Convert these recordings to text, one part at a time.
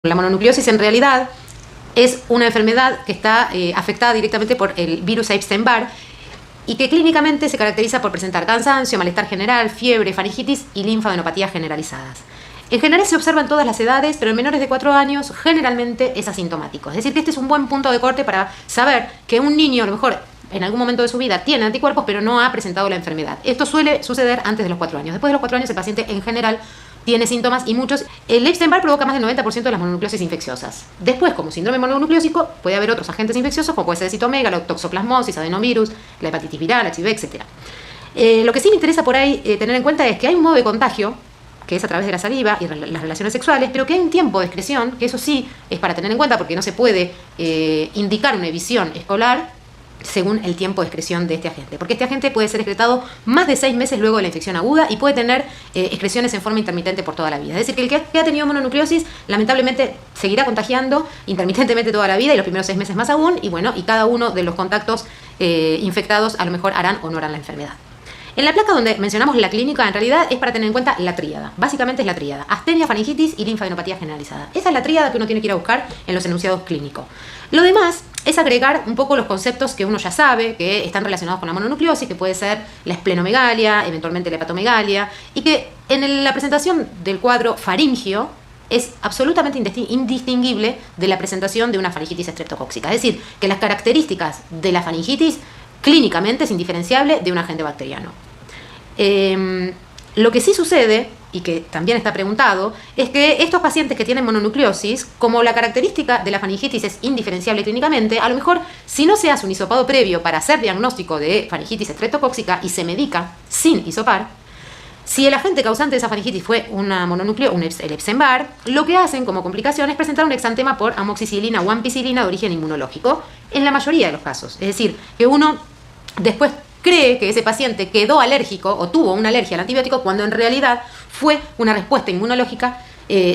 La mononucleosis en realidad es una enfermedad que está afectada directamente por el virus Epstein-Barr y que clínicamente se caracteriza por presentar cansancio, malestar general, fiebre, faringitis y linfadenopatías generalizadas. En general se observa en todas las edades, pero en menores de 4 años generalmente es asintomático. Es decir, que este es un buen punto de corte para saber que un niño a lo mejor en algún momento de su vida tiene anticuerpos, pero no ha presentado la enfermedad. Esto suele suceder antes de los 4 años. Después de los 4 años el paciente en general tiene síntomas y muchos. El Epstein-Barr provoca más del 90% de las mononucleosis infecciosas. Después, como síndrome mononucleósico, puede haber otros agentes infecciosos, como puede ser el citomegalo, toxoplasmosis, adenovirus, la hepatitis viral, HIV, etc. Lo que sí me interesa por ahí tener en cuenta es que hay un modo de contagio, que es a través de la saliva y las relaciones sexuales, pero que hay un tiempo de excreción, que eso sí es para tener en cuenta, porque no se puede indicar una evisión escolar según el tiempo de excreción de este agente. Porque este agente puede ser excretado más de 6 meses luego de la infección aguda y puede tener excreciones en forma intermitente por toda la vida. Es decir, que el que ha tenido mononucleosis lamentablemente seguirá contagiando intermitentemente toda la vida y los primeros 6 meses más aún, y bueno, y cada uno de los contactos infectados a lo mejor harán o no harán la enfermedad. En la placa donde mencionamos la clínica, en realidad es para tener en cuenta la tríada. Básicamente es la tríada: astenia, faringitis y linfadenopatía generalizada. Esa es la tríada que uno tiene que ir a buscar en los enunciados clínicos. Lo demás es agregar un poco los conceptos que uno ya sabe, que están relacionados con la mononucleosis, que puede ser la esplenomegalia, eventualmente la hepatomegalia, y que en la presentación del cuadro faringio es absolutamente indistinguible de la presentación de una faringitis estreptocóxica. Es decir, que las características de la faringitis clínicamente es indiferenciable de un agente bacteriano. Lo que sí sucede, y que también está preguntado, es que estos pacientes que tienen mononucleosis, como la característica de la faringitis es indiferenciable clínicamente, a lo mejor si no se hace un hisopado previo para hacer diagnóstico de faringitis estreptocóxica y se medica sin hisopar, si el agente causante de esa faringitis fue una el Epstein-Barr, lo que hacen como complicación es presentar un exantema por amoxicilina o ampicilina de origen inmunológico, en la mayoría de los casos. Es decir, que uno después cree que ese paciente quedó alérgico o tuvo una alergia al antibiótico cuando en realidad fue una respuesta inmunológica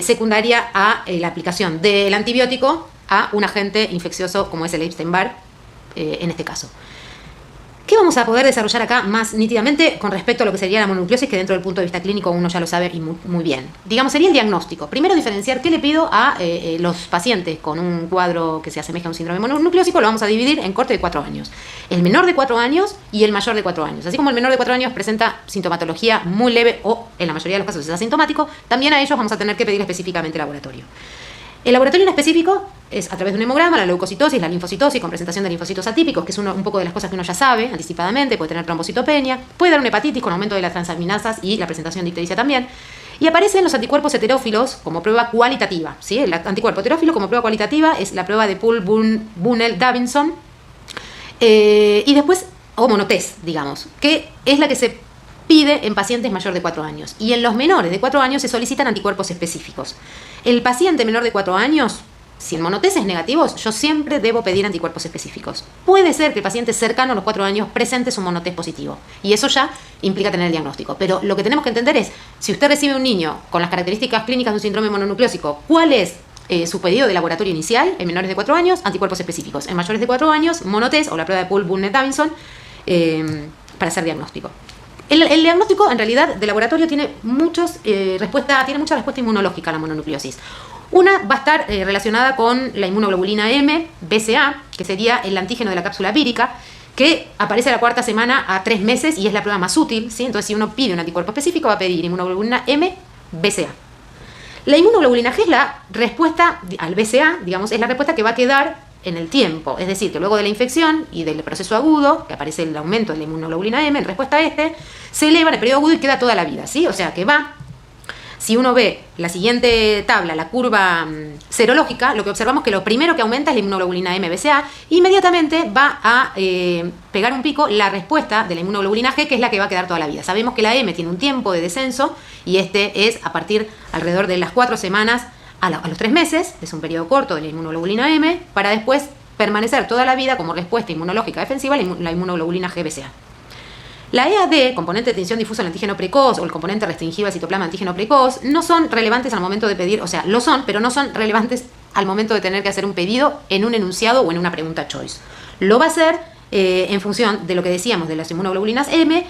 secundaria a la aplicación del antibiótico a un agente infeccioso como es el Epstein-Barr en este caso. ¿Qué vamos a poder desarrollar acá más nítidamente con respecto a lo que sería la mononucleosis, que dentro del punto de vista clínico uno ya lo sabe y muy bien? Digamos, sería el diagnóstico. Primero diferenciar qué le pido a los pacientes con un cuadro que se asemeja a un síndrome mononucleósico. Lo vamos a dividir en corte de 4 años. El menor de 4 años y el mayor de 4 años. Así como el menor de 4 años presenta sintomatología muy leve o en la mayoría de los casos es asintomático, también a ellos vamos a tener que pedir específicamente laboratorio. El laboratorio en específico es a través de un hemograma, la leucocitosis, la linfocitosis con presentación de linfocitos atípicos, que es un poco de las cosas que uno ya sabe anticipadamente. Puede tener trombocitopenia, puede dar una hepatitis con aumento de las transaminasas y la presentación de ictericia también. Y aparecen los anticuerpos heterófilos como prueba cualitativa, ¿sí? El anticuerpo heterófilo como prueba cualitativa es la prueba de Poole-Bunel-Davidson y después, o monotest, digamos, que es la que se pide en pacientes mayor de 4 años. Y en los menores de 4 años se solicitan anticuerpos específicos. El paciente menor de 4 años, si el monotest es negativo, yo siempre debo pedir anticuerpos específicos. Puede ser que el paciente cercano a los 4 años presente su monotest positivo. Y eso ya implica tener el diagnóstico. Pero lo que tenemos que entender es, si usted recibe un niño con las características clínicas de un síndrome mononucleósico, ¿cuál es su pedido de laboratorio inicial? En menores de 4 años, anticuerpos específicos. En mayores de 4 años, monotest o la prueba de Poole-Bunel-Davidson para hacer diagnóstico. El diagnóstico, en realidad, de laboratorio tiene mucha respuesta inmunológica a la mononucleosis. Una va a estar relacionada con la inmunoglobulina M, BCA, que sería el antígeno de la cápsula vírica, que aparece a la 4ª semana a 3 meses y es la prueba más útil, ¿sí? Entonces, si uno pide un anticuerpo específico, va a pedir inmunoglobulina M, BCA. La inmunoglobulina G es la respuesta al BCA, digamos, es la respuesta que va a quedar en el tiempo, es decir, que luego de la infección y del proceso agudo, que aparece el aumento de la inmunoglobulina M en respuesta a se eleva en el periodo agudo y queda toda la vida, ¿sí? O sea que va, si uno ve la siguiente tabla, la curva serológica, lo que observamos es que lo primero que aumenta es la inmunoglobulina M-BCA, inmediatamente va a pegar un pico la respuesta de la inmunoglobulina G, que es la que va a quedar toda la vida. Sabemos que la M tiene un tiempo de descenso y este es a partir alrededor de las 4 semanas a los 3 meses, es un periodo corto de la inmunoglobulina M, para después permanecer toda la vida como respuesta inmunológica defensiva la inmunoglobulina G-BCA. La EAD, componente de tinción difusa al antígeno precoz, o el componente restringido al citoplasma antígeno precoz, no son relevantes al momento de pedir, o sea, lo son, pero no son relevantes al momento de tener que hacer un pedido en un enunciado o en una pregunta choice. Lo va a hacer en función de lo que decíamos de las inmunoglobulinas M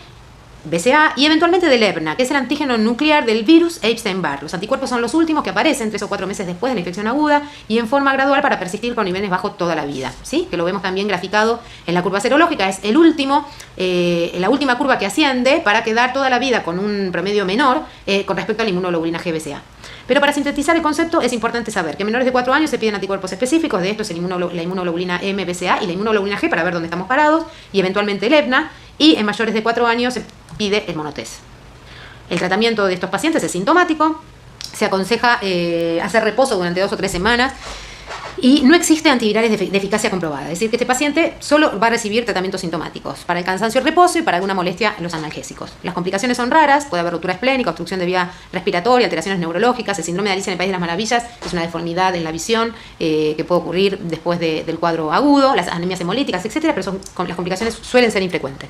BCA y eventualmente del EBNA, que es el antígeno nuclear del virus Epstein-Barr. Los anticuerpos son los últimos que aparecen 3 o 4 meses después de la infección aguda y en forma gradual para persistir con niveles bajos toda la vida, ¿sí? Que lo vemos también graficado en la curva serológica. Es el último, la última curva que asciende para quedar toda la vida con un promedio menor con respecto a la inmunoglobulina G BCA. Pero para sintetizar el concepto es importante saber que en menores de 4 años se piden anticuerpos específicos, de estos la inmunoglobulina M BCA y la inmunoglobulina G para ver dónde estamos parados, y eventualmente el EBNA, y en mayores de 4 años se pide el monotest. El tratamiento de estos pacientes es sintomático, se aconseja hacer reposo durante 2 o 3 semanas, y no existe antivirales de eficacia comprobada. Es decir, que este paciente solo va a recibir tratamientos sintomáticos para el cansancio, el reposo y para alguna molestia en los analgésicos. Las complicaciones son raras, puede haber ruptura esplénica, obstrucción de vía respiratoria, alteraciones neurológicas. El síndrome de Alicia en el País de las Maravillas es una deformidad en la visión que puede ocurrir después del cuadro agudo, las anemias hemolíticas, etcétera, pero las complicaciones suelen ser infrecuentes.